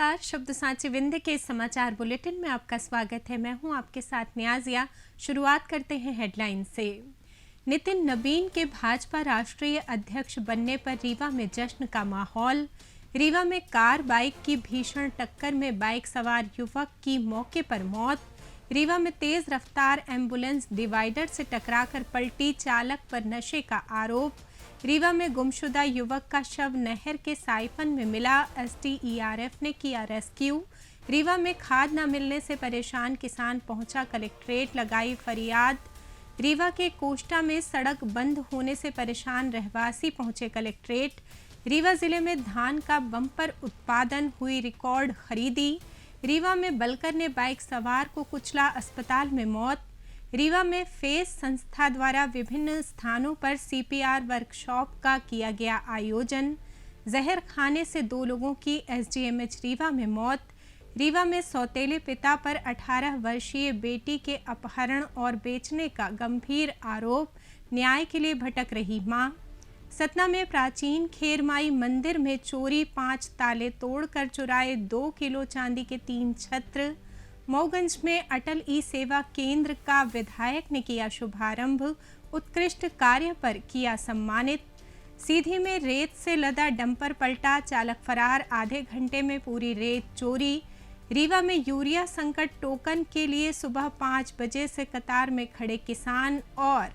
नमस्कार। शब्द सांची विंध्य के समाचार बुलेटिन में आपका स्वागत है। मैं हूं आपके साथ नियाजिया। शुरुआत करते हैं हेडलाइन से। नितिन नबीन के भाजपा राष्ट्रीय अध्यक्ष बनने पर रीवा में जश्न का माहौल। रीवा में कार बाइक की भीषण टक्कर में बाइक सवार युवक की मौके पर मौत। रीवा में तेज रफ्तार एम्बुलेंस डिवाइडर से टकराकर पलटी, चालक पर नशे का आरोप। रीवा में गुमशुदा युवक का शव नहर के साइफन में मिला, एसडीआरएफ ने किया रेस्क्यू। रीवा में खाद न मिलने से परेशान किसान पहुंचा कलेक्ट्रेट, लगाई फरियाद। रीवा के कोष्टा में सड़क बंद होने से परेशान रहवासी पहुंचे कलेक्ट्रेट। रीवा जिले में धान का बम्पर उत्पादन, हुई रिकॉर्ड खरीदी। रीवा में बलकर ने बाइक सवार को कुचला, अस्पताल में मौत। रीवा में फेस संस्था द्वारा विभिन्न स्थानों पर सीपीआर वर्कशॉप का किया गया आयोजन। जहर खाने से 2 लोगों की एसडीएमएच रीवा में मौत। रीवा में सौतेले पिता पर 18 वर्षीय बेटी के अपहरण और बेचने का गंभीर आरोप, न्याय के लिए भटक रही मां। सतना में प्राचीन खेरमाई मंदिर में चोरी, 5 ताले तोड़कर चुराए 2 किलो चांदी के 3 छत्र। मऊगंज में अटल ई सेवा केंद्र का विधायक ने किया शुभारंभ, उत्कृष्ट कार्य पर किया सम्मानित। सीधी में रेत से लदा डंपर पलटा, चालक फरार, आधे घंटे में पूरी रेत चोरी। रीवा में यूरिया संकट, टोकन के लिए सुबह 5 बजे से कतार में खड़े किसान। और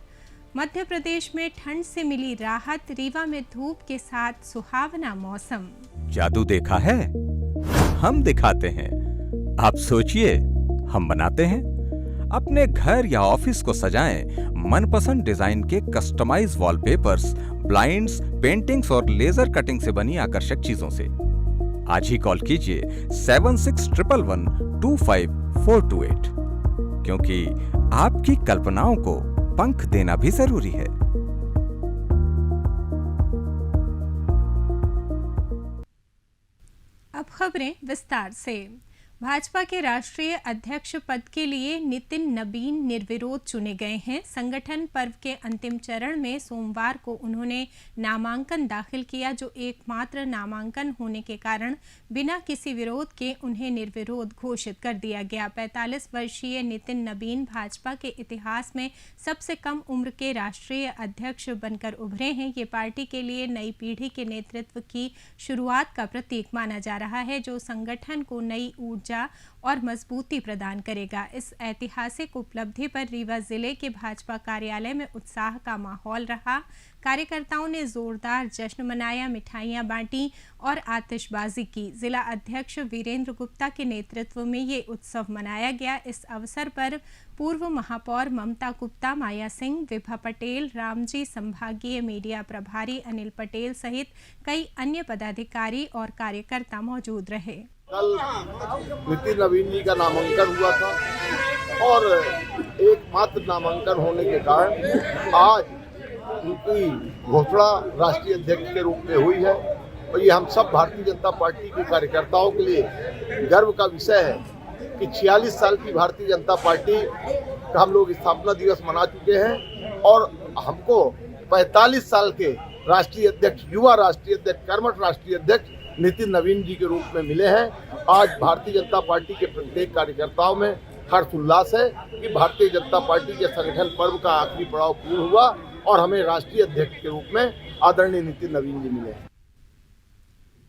मध्य प्रदेश में ठंड से मिली राहत, रीवा में धूप के साथ सुहावना मौसम। जादू देखा है, हम दिखाते हैं। आप सोचिए, हम बनाते हैं। अपने घर या ऑफिस को सजाएं मनपसंद डिजाइन के कस्टमाइज वॉलपेपर्स, ब्लाइंड्स, पेंटिंग्स और लेजर कटिंग से बनी आकर्षक चीजों से। आज ही कॉल कीजिए 7611125428, क्योंकि आपकी कल्पनाओं को पंख देना भी जरूरी है। अब खबरें विस्तार से। भाजपा के राष्ट्रीय अध्यक्ष पद के लिए नितिन नबीन निर्विरोध चुने गए हैं। संगठन पर्व के अंतिम चरण में सोमवार को उन्होंने नामांकन दाखिल किया, जो एकमात्र नामांकन होने के कारण बिना किसी विरोध के उन्हें निर्विरोध घोषित कर दिया गया। 45 वर्षीय नितिन नबीन भाजपा के इतिहास में सबसे कम उम्र के राष्ट्रीय अध्यक्ष बनकर उभरे हैं। ये पार्टी के लिए नई पीढ़ी के नेतृत्व की शुरुआत का प्रतीक माना जा रहा है, जो संगठन को नई ऊर्जा और मजबूती प्रदान करेगा। इस ऐतिहासिक उपलब्धि पर रीवा जिले के भाजपा कार्यालय में उत्साह का माहौल रहा। कार्यकर्ताओं ने जोरदार जश्न मनाया, मिठाइयां बांटी और आतिशबाजी की। जिला अध्यक्ष वीरेंद्र गुप्ता के नेतृत्व में ये उत्सव मनाया गया। इस अवसर पर पूर्व महापौर ममता गुप्ता, माया सिंह, विभा पटेल, रामजी संभागीय मीडिया प्रभारी अनिल पटेल सहित कई अन्य पदाधिकारी और कार्यकर्ता मौजूद रहे। कल नितिन नबीन जी का नामांकन हुआ था और एकमात्र नामांकन होने के कारण आज उनकी घोषणा राष्ट्रीय अध्यक्ष के रूप में हुई है। और ये हम सब भारतीय जनता पार्टी के कार्यकर्ताओं के लिए गर्व का विषय है कि 46 साल की भारतीय जनता पार्टी का हम लोग स्थापना दिवस मना चुके हैं और हमको 45 साल के राष्ट्रीय अध्यक्ष, युवा राष्ट्रीय अध्यक्ष, कर्मठ राष्ट्रीय अध्यक्ष नितिन नबीन जी के रूप में मिले हैं। आज भारतीय जनता पार्टी के प्रत्येक कार्यकर्ताओं में हर्ष उल्लास है कि भारतीय जनता पार्टी के संगठन पर्व का आखिरी पड़ाव पूर्ण हुआ और हमें राष्ट्रीय अध्यक्ष के रूप में आदरणीय नितिन नबीन जी मिले।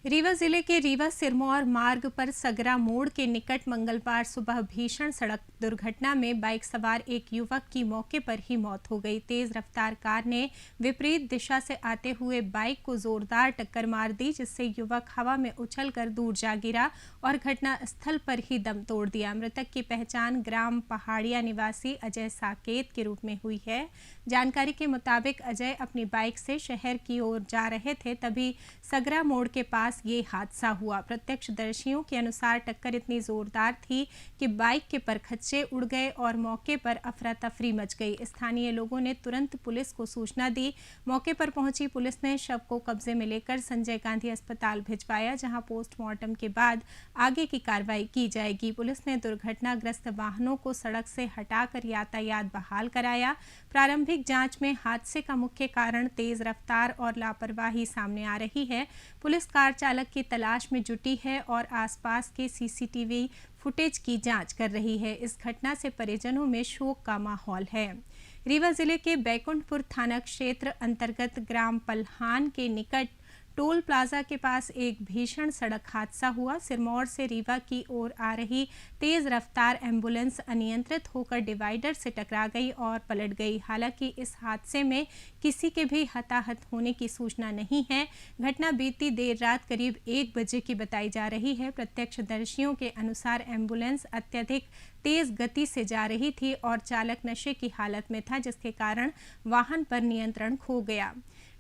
रीवा जिले के रीवा सिरमौर मार्ग पर सगरा मोड़ के निकट मंगलवार सुबह भीषण सड़क दुर्घटना में बाइक सवार एक युवक की मौके पर ही मौत हो गई। तेज रफ्तार कार ने विपरीत दिशा से आते हुए बाइक को जोरदार टक्कर मार दी, जिससे युवक हवा में उछलकर दूर जा गिरा और घटनास्थल पर ही दम तोड़ दिया। मृतक की पहचान ग्राम पहाड़िया निवासी अजय साकेत के रूप में हुई है। जानकारी के मुताबिक अजय अपनी बाइक से शहर की ओर जा रहे थे, तभी सगरा मोड़ के पास ये हादसा हुआ। प्रत्यक्षदर्शियों के अनुसार टक्कर इतनी जोरदार थी कि बाइक के परखच्चे उड़ गए और मौके पर अफरा तफरी मच गई। स्थानीय लोगों ने तुरंत पुलिस को सूचना दी। मौके पर पहुंची पुलिस ने शव को कब्जे में लेकर संजय गांधी अस्पताल भिजवाया, जहां पोस्टमार्टम के बाद आगे की कार्रवाई की जाएगी। पुलिस ने दुर्घटनाग्रस्त वाहनों को सड़क से हटाकर यातायात बहाल कराया। प्रारंभिक जांच में हादसे का मुख्य कारण तेज रफ्तार और लापरवाही सामने आ रही है। पुलिस कार चालक की तलाश में जुटी है और आसपास के सीसीटीवी फुटेज की जांच कर रही है। इस घटना से परिजनों में शोक का माहौल है। रीवा जिले के बैकुंठपुर थाना क्षेत्र अंतर्गत ग्राम पल्हान के निकट टोल प्लाजा के पास एक भीषण सड़क हादसा हुआ। सिरमौर से रीवा की ओर आ रही तेज रफ्तार एम्बुलेंस अनियंत्रित होकर डिवाइडर से टकरा गई और पलट गई। हालांकि इस हादसे में किसी के भी हताहत होने की सूचना नहीं है। घटना बीती देर रात करीब 1 बजे की बताई जा रही है। प्रत्यक्षदर्शियों के अनुसार एम्बुलेंस अत्यधिक तेज गति से जा रही थी और चालक नशे की हालत में था, जिसके कारण वाहन पर नियंत्रण खो गया।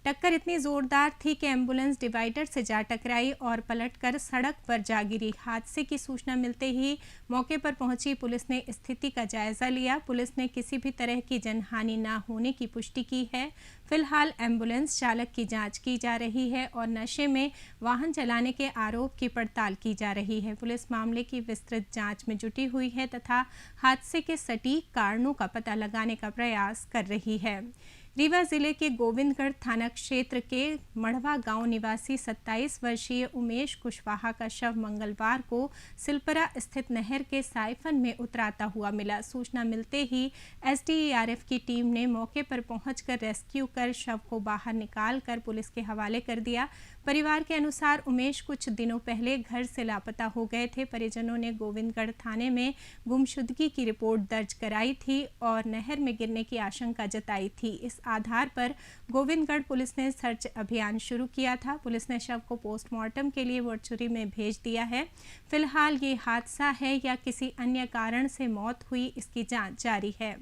टक्कर इतनी जोरदार थी कि एम्बुलेंस डिवाइडर से जा टकराई और पलटकर सड़क पर जा गिरी। हादसे की सूचना मिलते ही मौके पर पहुंची पुलिस ने स्थिति का जायजा लिया। पुलिस ने किसी भी तरह की जनहानि न होने की पुष्टि की है। फिलहाल एम्बुलेंस चालक की जांच की जा रही है और नशे में वाहन चलाने के आरोप की पड़ताल की जा रही है। पुलिस मामले की विस्तृत जांच में जुटी हुई है तथा हादसे के सटीक कारणों का पता लगाने का प्रयास कर रही है। रीवा जिले के गोविंदगढ़ थाना क्षेत्र के मढ़वा गांव निवासी 27 वर्षीय उमेश कुशवाहा का शव मंगलवार को सिलपरा स्थित नहर के साइफन में उतराता हुआ मिला। सूचना मिलते ही एसडीआरएफ की टीम ने मौके पर पहुंचकर रेस्क्यू कर शव को बाहर निकाल कर पुलिस के हवाले कर दिया। परिवार के अनुसार उमेश कुछ दिनों पहले घर से लापता हो गए थे। परिजनों ने गोविंदगढ़ थाने में गुमशुदगी की रिपोर्ट दर्ज कराई थी और नहर में गिरने की आशंका जताई थी। इस आधार पर गोविंदगढ़ पुलिस ने सर्च अभियान शुरू किया था। पुलिस ने शव को पोस्टमार्टम के लिए मोर्चरी में भेज दिया है। फिलहाल ये हादसा है या किसी अन्य कारण से मौत हुई, इसकी जांच जारी है।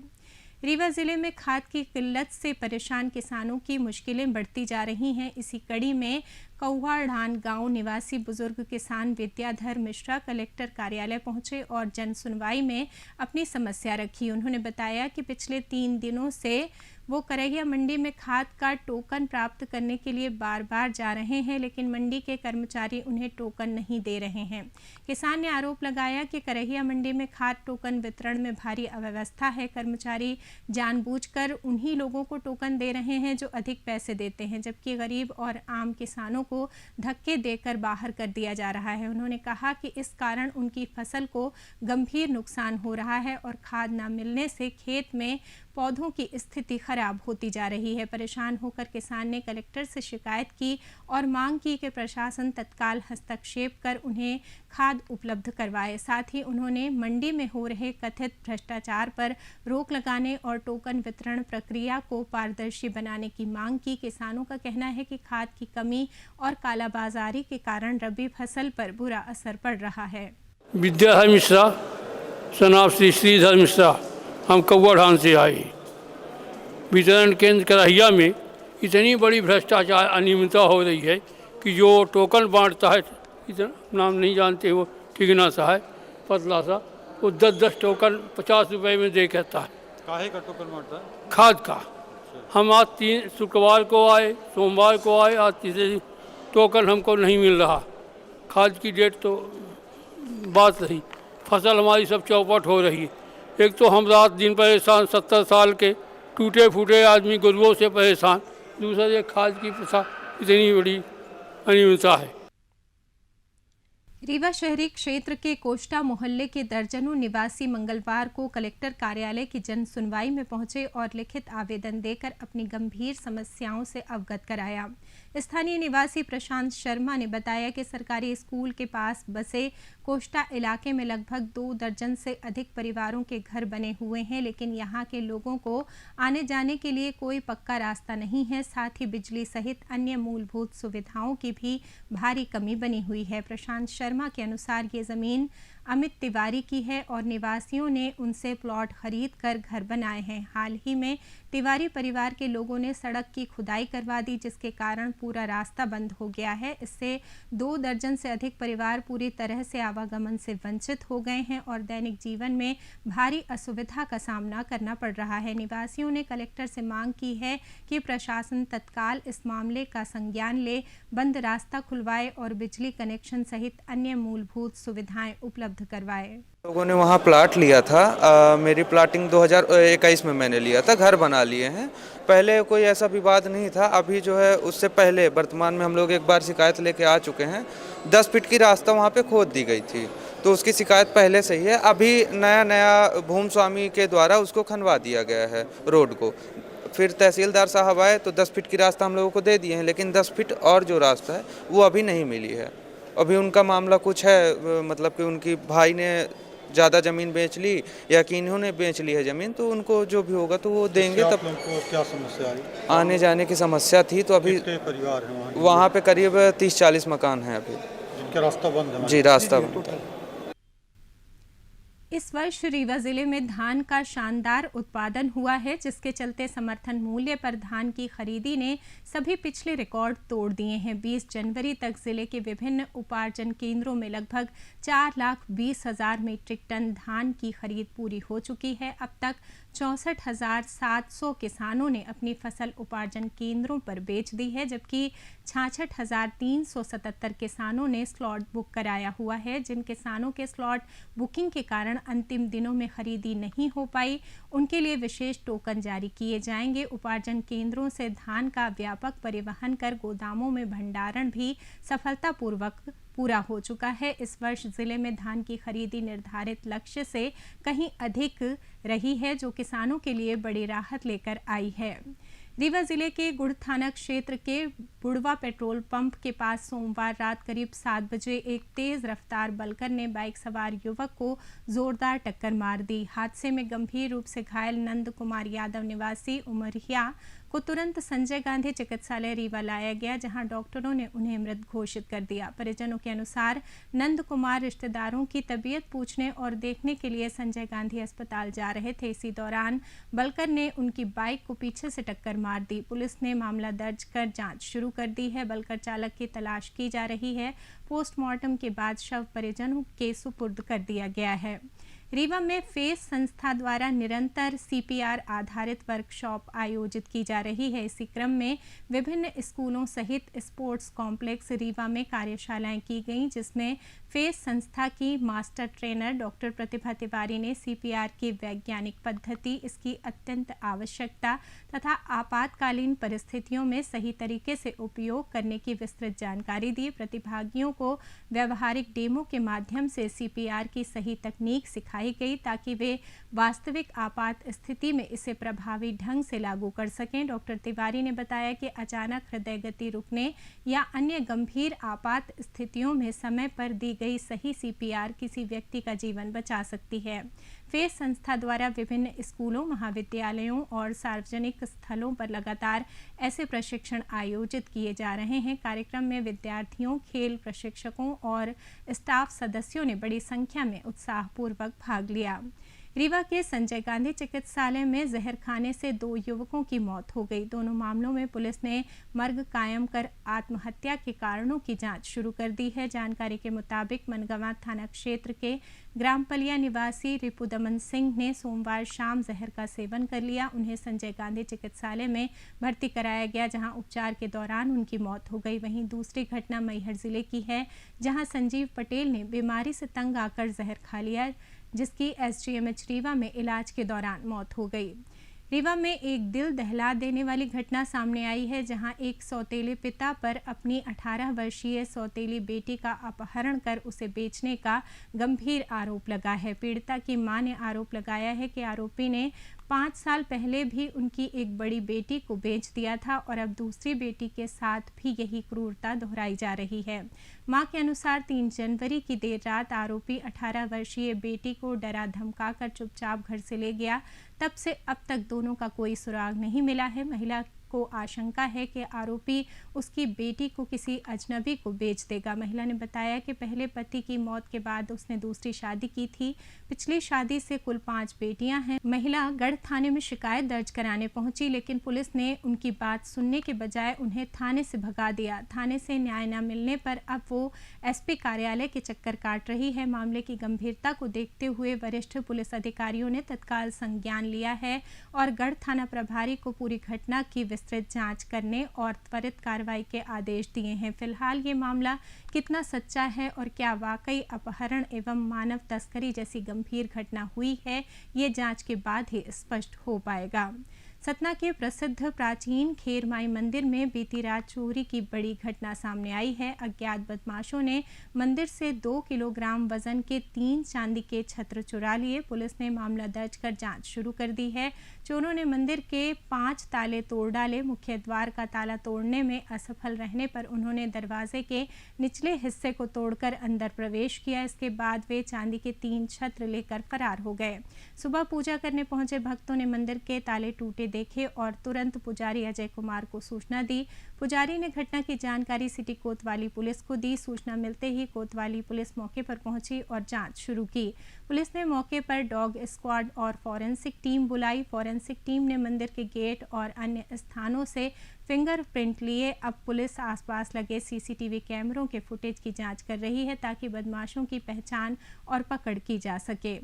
रीवा जिले में खाद की किल्लत से परेशान किसानों की मुश्किलें बढ़ती जा रही हैं। इसी कड़ी में कौवाढ़ान गांव निवासी बुजुर्ग किसान विद्याधर मिश्रा कलेक्टर कार्यालय पहुंचे और जन सुनवाई में अपनी समस्या रखी। उन्होंने बताया कि पिछले 3 दिनों से वो करैया मंडी में खाद का टोकन प्राप्त करने के लिए बार बार जा रहे हैं, लेकिन मंडी के कर्मचारी उन्हें टोकन नहीं दे रहे हैं। किसान ने आरोप लगाया कि करैया मंडी में खाद टोकन वितरण में भारी अव्यवस्था है। कर्मचारी जानबूझकर उन्हीं लोगों को टोकन दे रहे हैं जो अधिक पैसे देते हैं, जबकि गरीब और आम किसानों को धक्के देकर बाहर कर दिया जा रहा है। उन्होंने कहा कि इस कारण उनकी फसल को गंभीर नुकसान हो रहा है और खाद न मिलने से खेत में पौधों की स्थिति खराब होती जा रही है। परेशान होकर किसान ने कलेक्टर से शिकायत की और मांग की कि प्रशासन तत्काल हस्तक्षेप कर उन्हें खाद उपलब्ध करवाए। साथ ही उन्होंने मंडी में हो रहे कथित भ्रष्टाचार पर रोक लगाने और टोकन वितरण प्रक्रिया को पारदर्शी बनाने की मांग की। किसानों का कहना है कि खाद की कमी और कालाबाजारी के कारण रबी फसल पर बुरा असर पड़ रहा है। विद्याधर मिश्रा, सनाब श्री श्रीधर मिश्रा, हम कौवाढ़ान से आए। वितरण केंद्र करहिया में इतनी बड़ी भ्रष्टाचार अनियमितता हो रही है कि जो टोकन बांटता है, इतना नाम नहीं जानते, वो ठिगना सा है, पतला सा, वो 10-10 टोकन 50 रुपए में दे कहता है। काहे का टोकन बांटता है? खाद का। हम आज 3 शुक्रवार को आए, सोमवार को आए, आज तीसरे दिन टोकन हमको नहीं मिल रहा। खाद की डेट तो बात रही, फसल हमारी सब चौपट हो रही है। एक तो हम रात दिन परेशान, 70 साल के टूटे फूटे आदमी गुरुओं से परेशान, दूसरा ये खाद की प्रथा इतनी बड़ी अनियमितता है। रीवा शहरी क्षेत्र के कोष्टा मोहल्ले के दर्जनों निवासी मंगलवार को कलेक्टर कार्यालय की जन सुनवाई में पहुंचे और लिखित आवेदन देकर अपनी गंभीर समस्याओं से अवगत कराया। स्थानीय निवासी प्रशांत शर्मा ने बताया कि सरकारी स्कूल के पास बसे कोष्टा इलाके में लगभग 2 दर्जन से अधिक परिवारों के घर बने हुए हैं, लेकिन यहाँ के लोगों को आने जाने के लिए कोई पक्का रास्ता नहीं है। साथ ही बिजली सहित अन्य मूलभूत सुविधाओं की भी भारी कमी बनी हुई है। प्रशांत शर्मा के अनुसार ये जमीन अमित तिवारी की है और निवासियों ने उनसे प्लॉट खरीद कर घर बनाए हैं। हाल ही में तिवारी परिवार के लोगों ने सड़क की खुदाई करवा दी, जिसके कारण पूरा रास्ता बंद हो गया है। इससे 2 दर्जन से अधिक परिवार पूरी तरह से आवागमन से वंचित हो गए हैं और दैनिक जीवन में भारी असुविधा का सामना करना पड़ रहा है। निवासियों ने कलेक्टर से मांग की है कि प्रशासन तत्काल इस मामले का संज्ञान ले, बंद रास्ता खुलवाए और बिजली कनेक्शन सहित अन्य मूलभूत सुविधाएं उपलब्ध उपलब्ध करवाए। लोगों ने वहाँ प्लाट लिया था। मेरी प्लाटिंग 2021 में मैंने लिया था, घर बना लिए हैं। पहले कोई ऐसा विवाद नहीं था। अभी जो है उससे पहले वर्तमान में हम लोग एक बार शिकायत लेके आ चुके हैं। 10 फीट की रास्ता वहाँ पे खोद दी गई थी, तो उसकी शिकायत पहले से ही है। अभी नया भूमि स्वामी के द्वारा उसको खनवा दिया गया है रोड को। फिर तहसीलदार साहब आए तो 10 फीट की रास्ता हम लोगों को दे दिए हैं, लेकिन 10 फीट और जो रास्ता है वो अभी नहीं मिली है। अभी उनका मामला कुछ है, मतलब कि उनकी भाई ने ज़्यादा ज़मीन बेच ली या कि इन्होंने बेच ली है ज़मीन, तो उनको जो भी होगा तो वो देंगे। तब को क्या समस्या आई? आने जाने की समस्या थी, तो अभी कितने परिवार हैं वहाँ पे करीब 30-40 मकान हैं अभी, जिनका रास्ता बंद है? जी रास्ता बंद है। इस वर्ष रीवा जिले में धान का शानदार उत्पादन हुआ है, जिसके चलते समर्थन मूल्य पर धान की खरीदी ने सभी पिछले रिकॉर्ड तोड़ दिए हैं। 20 जनवरी तक जिले के विभिन्न उपार्जन केंद्रों में लगभग 4,20,000 मीट्रिक टन धान की खरीद पूरी हो चुकी है। अब तक 64,700 किसानों ने अपनी फसल उपार्जन केंद्रों पर बेच दी है, जबकि 66,377 किसानों ने स्लॉट बुक कराया हुआ है। जिन किसानों के स्लॉट बुकिंग के कारण अंतिम दिनों में खरीदी नहीं हो पाई, उनके लिए विशेष टोकन जारी किए जाएंगे। उपार्जन केंद्रों से धान का व्यापक परिवहन कर गोदामों में भंडारण भी सफलतापूर्वक पूरा हो चुका है। इस वर्ष जिले में धान की खरीदी निर्धारित लक्ष्य से कहीं अधिक रही है, जो किसानों के लिए बड़ी राहत लेकर आई है। रीवा जिले के गुड़ थाना क्षेत्र के बुड़वा पेट्रोल पंप के पास सोमवार रात करीब 7 बजे एक तेज रफ्तार बलकर ने बाइक सवार युवक को जोरदार टक्कर मार दी। हादसे में गंभीर रूप से घायल नंद कुमार यादव निवासी उमरिया को तुरंत संजय गांधी चिकित्सालय रीवा लाया गया, जहां डॉक्टरों ने उन्हें मृत घोषित कर दिया। परिजनों के अनुसार नंद कुमार रिश्तेदारों की तबीयत पूछने और देखने के लिए संजय गांधी अस्पताल जा रहे थे। इसी दौरान बलकर ने उनकी बाइक को पीछे से टक्कर मार दी। पुलिस ने मामला दर्ज कर जांच शुरू कर दी है। बलकर चालक की तलाश की जा रही है। पोस्टमार्टम के बाद शव परिजनों के सुपुर्द कर दिया गया है। रीवा में फेस संस्था द्वारा निरंतर CPR आधारित वर्कशॉप आयोजित की जा रही है। इसी क्रम में विभिन्न स्कूलों सहित स्पोर्ट्स कॉम्प्लेक्स रीवा में कार्यशालाएं की गईं, जिसमें फेस संस्था की मास्टर ट्रेनर डॉक्टर प्रतिभा तिवारी ने CPR की वैज्ञानिक पद्धति, इसकी अत्यंत आवश्यकता तथा आपातकालीन परिस्थितियों में सही तरीके से उपयोग करने की विस्तृत जानकारी दी। प्रतिभागियों को व्यावहारिक डेमो के माध्यम से CPR की सही तकनीक सिखाई गई, ताकि वे वास्तविक आपात स्थिति में इसे प्रभावी ढंग से लागू कर सकें। डॉक्टर तिवारी ने बताया कि अचानक हृदय गति रुकने या अन्य गंभीर आपात स्थितियों में समय पर दी गई सही CPR किसी व्यक्ति का जीवन बचा सकती है। फेस संस्था द्वारा विभिन्न स्कूलों, महाविद्यालयों और सार्वजनिक स्थलों पर लगातार ऐसे प्रशिक्षण आयोजित किए जा रहे हैं। कार्यक्रम में विद्यार्थियों, खेल प्रशिक्षकों और स्टाफ सदस्यों ने बड़ी संख्या में उत्साहपूर्वक भाग लिया। रीवा के संजय गांधी चिकित्सालय में जहर खाने से 2 युवकों की मौत हो गई। दोनों मामलों में पुलिस ने मर्ग कायम कर आत्महत्या के कारणों की जांच शुरू कर दी है। जानकारी के मुताबिक मनगवा थाना क्षेत्र के ग्राम पलिया निवासी रिपुदमन सिंह ने सोमवार शाम जहर का सेवन कर लिया। उन्हें संजय गांधी चिकित्सालय में भर्ती कराया गया, जहां उपचार के दौरान उनकी मौत हो गई। वहीं दूसरी घटना मैहर जिले की है, जहां संजीव पटेल ने बीमारी से तंग आकर जहर खा लिया, जिसकी SGMH रीवा में इलाज के दौरान मौत हो गई। रीवा में एक दिल दहला देने वाली घटना सामने आई है, जहां एक सौतेले पिता पर अपनी 18 वर्षीय सौतेली बेटी का अपहरण कर उसे बेचने का गंभीर आरोप लगा है। पीड़िता की मां ने आरोप लगाया है कि आरोपी ने 5 साल पहले भी उनकी एक बड़ी बेटी को बेच दिया था और अब दूसरी बेटी के साथ भी यही क्रूरता दोहराई जा रही है। मां के अनुसार 3 जनवरी की देर रात आरोपी 18 वर्षीय बेटी को डरा धमकाकर चुपचाप घर से ले गया। तब से अब तक दोनों का कोई सुराग नहीं मिला है। महिला को आशंका है कि आरोपी उसकी बेटी को किसी अजनबी को बेच देगा। महिला ने बताया कि पहले पति की मौत के बाद उसने दूसरी शादी की थी। पिछली शादी से कुल 5 बेटियां हैं। महिला गढ़ थाने में शिकायत दर्ज कराने पहुंची, लेकिन पुलिस ने उनकी बात सुनने के बजाय उन्हें थाने से भगा दिया। थाने से न्याय न मिलने पर अब वो SP कार्यालय के चक्कर काट रही है। मामले की गंभीरता को देखते हुए वरिष्ठ पुलिस अधिकारियों ने तत्काल संज्ञान लिया है और गढ़ थाना प्रभारी को पूरी घटना की विस्तृत जांच करने और त्वरित कार्रवाई के आदेश दिए हैं। फिलहाल ये मामला कितना सच्चा है और क्या वाकई अपहरण एवं मानव तस्करी जैसी गंभीर घटना हुई है, ये जांच के बाद ही स्पष्ट हो पाएगा। सतना के प्रसिद्ध प्राचीन खेरमाई मंदिर में बीती रात चोरी की बड़ी घटना सामने आई है। अज्ञात बदमाशों ने मंदिर से 2 किलोग्राम वजन के 3 चांदी के छत्र चुरा लिए। पुलिस ने मामला दर्ज कर जांच शुरू कर दी है। चोरों ने मंदिर के 5 ताले तोड़ डाले। मुख्य द्वार का ताला तोड़ने में असफल रहने पर उन्होंने दरवाजे के निचले हिस्से को तोड़कर अंदर प्रवेश किया। इसके बाद वे चांदी के 3 छत्र लेकर फरार हो गए। सुबह पूजा करने पहुंचे भक्तों ने मंदिर के ताले टूटे देखे और तुरंत पुजारी अजय कुमार को सूचना दी। पुजारी ने घटना की जानकारी सिटी कोतवाली पुलिस को दी। सूचना मिलते ही कोतवाली पुलिस मौके पर पहुंची और जांच शुरू की। पुलिस ने मौके पर डॉग स्क्वाड और फॉरेंसिक टीम बुलाई। फॉरेंसिक टीम ने मंदिर के गेट और अन्य स्थानों से फिंगरप्रिंट लिए। अब पुलिस आसपास लगे सीसीटीवी कैमरों के फुटेज की जांच कर रही है ताकि बदमाशों की पहचान और पकड़ की जा सके।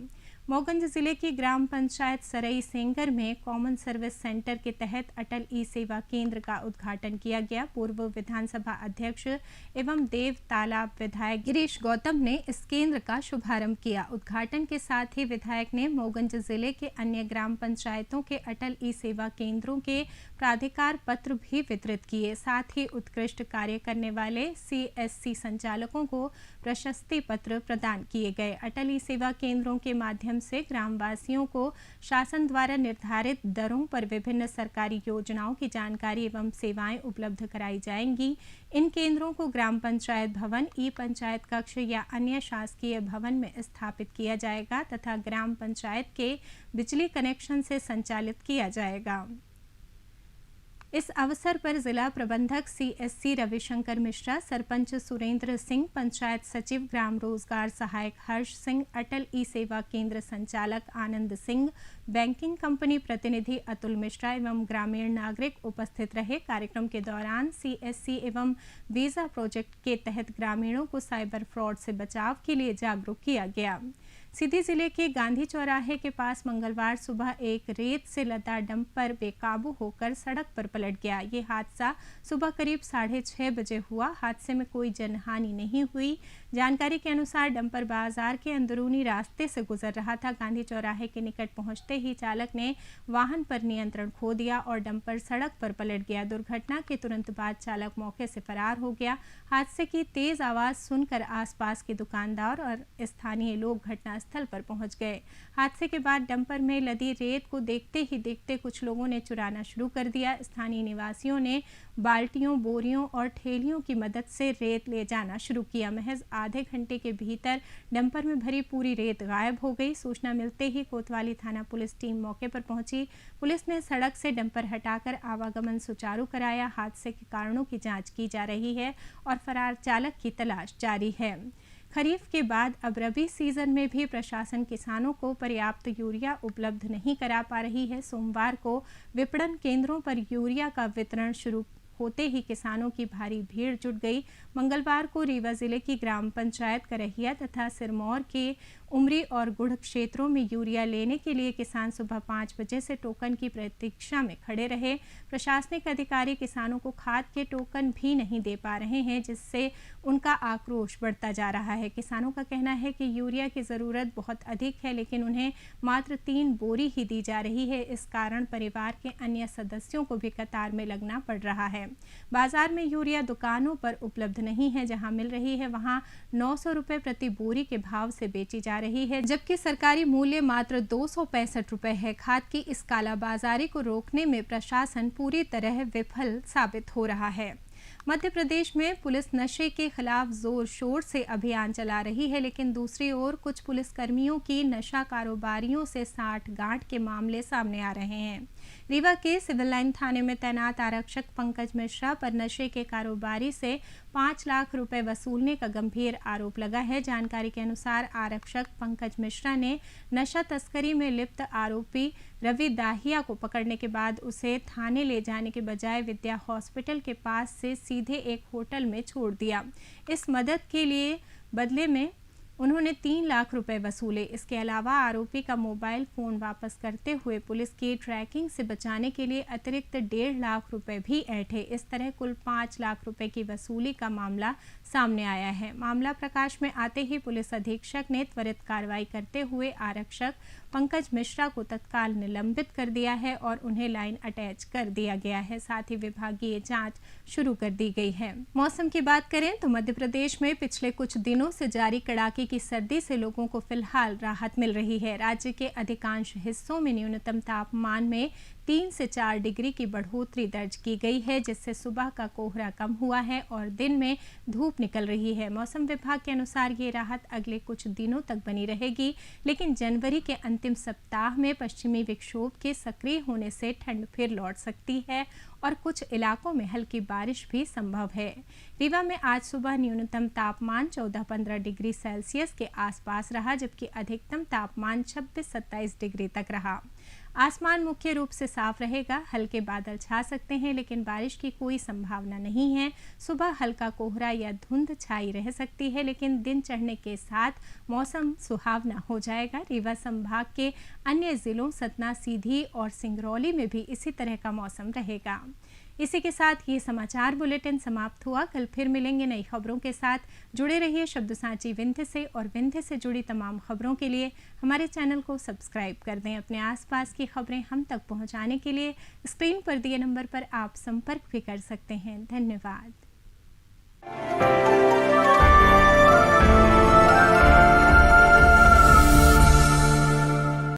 मऊगंज जिले की ग्राम पंचायत सरई सेंगर में कॉमन सर्विस सेंटर के तहत अटल ई सेवा केंद्र का उद्घाटन किया गया। पूर्व विधानसभा अध्यक्ष एवं देव तालाब विधायक गिरीश गौतम ने इस केंद्र का शुभारंभ किया। उद्घाटन के साथ ही विधायक ने मऊगंज जिले के अन्य ग्राम पंचायतों के अटल ई सेवा केंद्रों के प्राधिकार पत्र भी वितरित किए। साथ ही उत्कृष्ट कार्य करने वाले CSC संचालकों को प्रशस्ति पत्र प्रदान किए गए। अटल ई सेवा केंद्रों के माध्यम से ग्रामवासियों को शासन द्वारा निर्धारित दरों पर विभिन्न सरकारी योजनाओं की जानकारी एवं सेवाएं उपलब्ध कराई जाएंगी। इन केंद्रों को ग्राम पंचायत भवन, ई पंचायत कक्ष या अन्य शासकीय भवन में स्थापित किया जाएगा तथा ग्राम पंचायत के बिजली कनेक्शन से संचालित किया जाएगा। इस अवसर पर जिला प्रबंधक CSC रविशंकर मिश्रा, सरपंच सुरेंद्र सिंह, पंचायत सचिव ग्राम रोजगार सहायक हर्ष सिंह, अटल ई सेवा केंद्र संचालक आनंद सिंह, बैंकिंग कंपनी प्रतिनिधि अतुल मिश्रा एवं ग्रामीण नागरिक उपस्थित रहे। कार्यक्रम के दौरान CSC एवं वीजा प्रोजेक्ट के तहत ग्रामीणों को साइबर फ्रॉड से बचाव के लिए जागरूक किया गया। सीधी जिले के गांधी चौराहे के पास मंगलवार सुबह एक रेत से लदा डंपर बेकाबू होकर सड़क पर पलट गया। ये हादसा सुबह करीब 6:30 बजे हुआ। हादसे में कोई जनहानि नहीं हुई। जानकारी के अनुसार डंपर बाजार के अंदरूनी रास्ते से गुजर रहा था। गांधी चौराहे के निकट पहुंचते ही चालक ने वाहन पर नियंत्रण खो दिया और डंपर सड़क पर पलट गया। दुर्घटना के तुरंत बाद चालक मौके से फरार हो गया। हादसे की तेज आवाज सुनकर आसपास के दुकानदार और स्थानीय लोग घटनास्थल पर पहुंच गए। हादसे के बाद डंपर में लदी रेत को देखते ही देखते कुछ लोगों ने चुराना शुरू कर दिया। स्थानीय निवासियों ने बाल्टियों, बोरियों और ठेलियों की मदद से रेत ले जाना शुरू किया। महज आधे घंटे के भीतर डंपर में भरी पूरी रेत गायब हो गई। सूचना मिलते ही कोतवाली थाना पुलिस टीम मौके पर पहुंची। पुलिस ने सड़क से डंपर हटाकर आवागमन सुचारू कराया। हादसे के कारणों की जांच की जा रही है और फरार चालक की तलाश जारी है। खरीफ के बाद अब रबी सीजन में भी प्रशासन किसानों को पर्याप्त यूरिया उपलब्ध नहीं करा पा रही है। सोमवार को विपणन केंद्रों पर यूरिया का वितरण शुरू होते ही किसानों की भारी भीड़ जुट गई। मंगलवार को रीवा जिले की ग्राम पंचायत करहिया तथा सिरमौर के उमरी और गुढ़ क्षेत्रों में यूरिया लेने के लिए किसान सुबह 5 बजे से टोकन की प्रतीक्षा में खड़े रहे। प्रशासनिक अधिकारी किसानों को खाद के टोकन भी नहीं दे पा रहे हैं, जिससे उनका आक्रोश बढ़ता जा रहा है। किसानों का कहना है कि यूरिया की ज़रूरत बहुत अधिक है, लेकिन उन्हें मात्र 3 बोरी ही दी जा रही है। इस कारण परिवार के अन्य सदस्यों को भी कतार में लगना पड़ रहा है। बाजार में यूरिया दुकानों पर उपलब्ध नहीं है। जहां मिल रही है वहां 900 रुपए प्रति बोरी के भाव से बेची जा रही है, जबकि सरकारी मूल्य मात्र 265 रुपए है। खाद की इस कालाबाजारी को रोकने में प्रशासन पूरी तरह विफल साबित हो रहा है। मध्य प्रदेश में पुलिस नशे के खिलाफ जोर शोर से अभियान चला रही है, लेकिन दूसरी ओर कुछ पुलिसकर्मियों की नशा कारोबारियों से साठ-गांठ के मामले सामने आ रहे हैं। रीवा के सिविल लाइन थाने में तैनात आरक्षक पंकज मिश्रा पर नशे के कारोबारी से 5 लाख रुपए वसूलने का गंभीर आरोप लगा है। जानकारी के अनुसार आरक्षक पंकज मिश्रा ने नशा तस्करी में लिप्त आरोपी रवि दाहिया को पकड़ने के बाद उसे थाने ले जाने के बजाय विद्या हॉस्पिटल के पास से सीधे एक होटल में छोड़ दिया। इस मदद के लिए बदले में उन्होंने 3 लाख रुपए वसूले। इसके अलावा आरोपी का मोबाइल फोन वापस करते हुए पुलिस की ट्रैकिंग से बचाने के लिए अतिरिक्त 1.5 लाख रुपए भी ऐंठे। इस तरह कुल 5 लाख रुपए की वसूली का मामला सामने आया है। मामला प्रकाश में आते ही पुलिस अधीक्षक ने त्वरित कार्रवाई करते हुए आरक्षक पंकज मिश्रा को तत्काल निलंबित कर दिया है और उन्हें लाइन अटैच कर दिया गया है। साथ ही विभागीय जांच शुरू कर दी गई है। मौसम की बात करें तो मध्य प्रदेश में पिछले कुछ दिनों से जारी कड़ाके की सर्दी से लोगों को फिलहाल राहत मिल रही है। राज्य के अधिकांश हिस्सों में न्यूनतम तापमान में 3 से 4 डिग्री की बढ़ोतरी दर्ज की गई है, जिससे सुबह का कोहरा कम हुआ है और दिन में धूप निकल रही है। मौसम विभाग के अनुसार ये राहत अगले कुछ दिनों तक बनी रहेगी, लेकिन जनवरी के अंतिम सप्ताह में पश्चिमी विक्षोभ के सक्रिय होने से ठंड फिर लौट सकती है और कुछ इलाकों में हल्की बारिश भी संभव है। रीवा में आज सुबह न्यूनतम तापमान 14-15 डिग्री सेल्सियस के आसपास रहा, जबकि अधिकतम तापमान 26-27 डिग्री तक रहा। आसमान मुख्य रूप से साफ रहेगा। हल्के बादल छा सकते हैं, लेकिन बारिश की कोई संभावना नहीं है। सुबह हल्का कोहरा या धुंध छाई रह सकती है, लेकिन दिन चढ़ने के साथ मौसम सुहावना हो जाएगा। रीवा संभाग के अन्य जिलों सतना, सीधी और सिंगरौली में भी इसी तरह का मौसम रहेगा। इसी के साथ ये समाचार बुलेटिन समाप्त हुआ। कल फिर मिलेंगे नई खबरों के साथ। जुड़े रहिए शब्द सांची विंध्य से, और विंध्य से जुड़ी तमाम खबरों के लिए हमारे चैनल को सब्सक्राइब कर दें। अपने आसपास की खबरें हम तक पहुंचाने के लिए स्क्रीन पर दिए नंबर पर आप संपर्क भी कर सकते हैं। धन्यवाद।